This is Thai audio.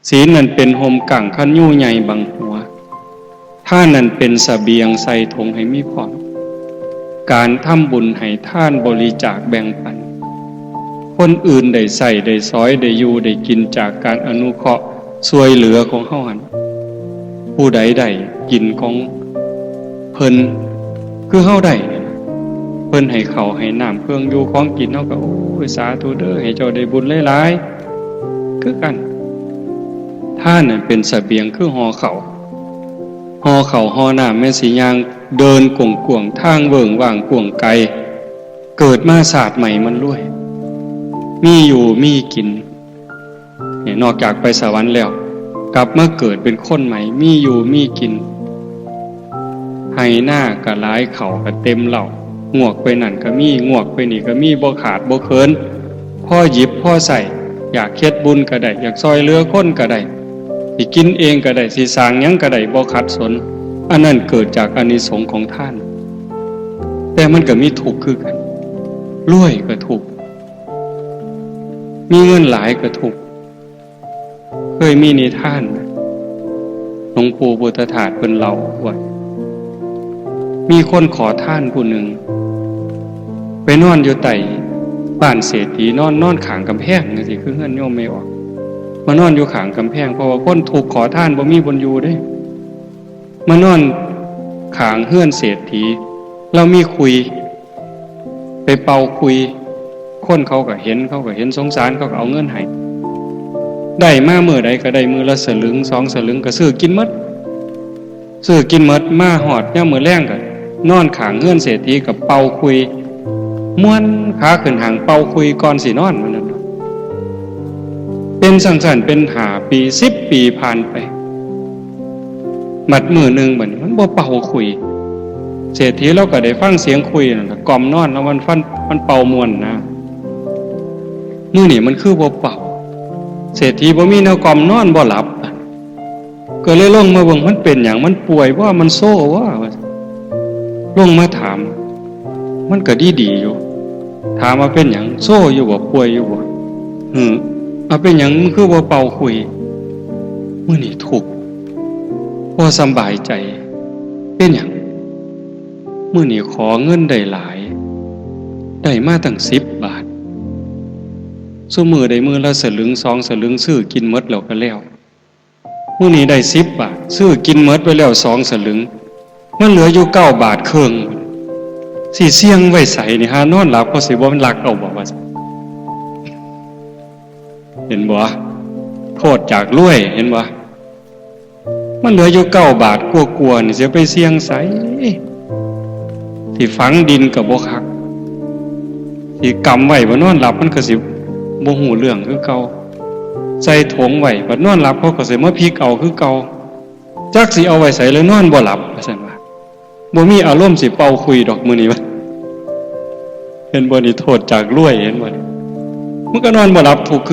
ศีลนั้นเป็นโฮมกั่งคันยู่ใหญ่บังหัวท่านนั้นเป็นเสบียงใส่ถุงให้มีพร้อมการทำบุญให้ท่านบริจาคแบ่งปันคนอื่นได้ใส่ได้ซอยได้อยู่ได้กินจากการอนุเคราะห์ช่วยเหลือของเฮาหันผู้ใดได้กินของเพิ่นคือเฮาได้เพิ่นให้ข้าวให้น้ำเครื่องอยู่ของกินเฮาก็โอ้ยสาธุเด้อให้เจ้าได้บุญหลายๆคือกันท่านน่ะเป็นเสบียงคือห่อข้าวห่อน้ำแม่สิย่างเดินกวงๆทางเบิ่งว่างกวงไกลเกิดมาศาสตร์ใหม่มันรวยมีอยู่มีกินเนี่ยนอกจากไปสวรรค์แล้วกลับมาเกิดเป็นคนใหม่มีอยู่มีกินให้หน้าก็หลายเข่าก็เต็มเหล่างวกไปนั่นก็มีงวกไปนี่ก็มีบ่ขาดบ่เคินพ่อหยิบพ่อใส่อยากเฮ็ดบุญก็ได้อยากซอยเหลือคนก็ได้สิกินเองก็ได้สิสร้างหยังก็ได้บ่ขัดสนอันนั้นเกิดจากอานิสงส์ของท่านแต่มันก็มีทุกข์คือกันรวยก็ทุกข์มีเงินหลายก็ทุกข์เคยมีนิทานหลวงปู่พุทธทาสเพิ่นเล่าว่ามีคนขอทานผู้หนึ่งไปนอนอยู่ใต้บ้านเศรษฐีนอนข้างกำแพงจังซี่คือเฮือนโยมไม่ออกมานอนอยู่ข้างกำแพงเพราะว่าคนถูกขอทานบ่มีบนอยู่เด้มานอนข้างเฮือนเศรษฐีเรามีคุยไปเป่าคุยคนเขาก็เห็นสงสารเขาก็เอาเงินให้ได้มามื้อใดก็ได้มื้อละสลึง2สลึงก็ซื้อกินหมดมาฮอดยามมื้อแลงก็นอนข้างเฮือนเศรษฐีกับเป่าคุยม่วนขาขึ้นหางเป่าคุยก่อนสินอนมันนั่นเป็นสั่นๆเป็น5ปี10ปีผ่านไปมัดมื้อนึงบัดนี้มันบ่เป่าคุยเศรษฐีเราก็ได้ฟังเสียงคุยนั่นล่ะกล่อมนอนแล้วมันเป่าม่วนนะมื้อนี้มันคือบ่เป่าเศรษฐีบ่มีแนวกล่อมนอนบ่หลับก็เลยลงมาเบิ่งมันเป็นหยังมันป่วยว่ามันโซ่ว่าลงมาถามมันก็ดีอยู่ถามว่าเป็นหยังโซ่อยู่บ่ป่วยอยู่บ่เอาเป็นหยังมันคือบ่เป่าคุยมื้อนี้ทุกข์บ่สำบายใจเป็นหยังมื้อนี้ขอเงินได้หลายได้มาตั้ง10 บาทซุมื้อได้มื้อละสลึง2สลึงซื้อกินหมดแล้วก็แล้วมื้อนี้ได้10 บาทซื้อกินหมดไปแล้ว2สลึงมันเหลืออยู่9 บาทครึ่งสิเสี่ยงไว้ใส่นี่หานอนหลับก็สิบ่มันลักเอาบ่ว่าเห็นบ่โทษจากรวยเห็นบ่มันเหลืออยู่9 บาทกลัวๆนี่สิไปเสี่ยงใส่ที่ฝังดินก็บ่คักสิกำไว้บ่นอนหลับมันก็สิบ่ฮู้เรื่องคือเก่าใส่ถุงไว้บัดนอนหลับเขาก็สิมาพลิกเอาคือเก่าจักสิเอาไว้ใส่แล้วนอนบ่หลับว่าซั่นว่าบ่มีอารมณ์สิเป่าคุยดอกมื้อนี้ว่าเห็นบ่นี่โทษจากรวยเห็นบ่มันก็นอนบ่หลับทุกข์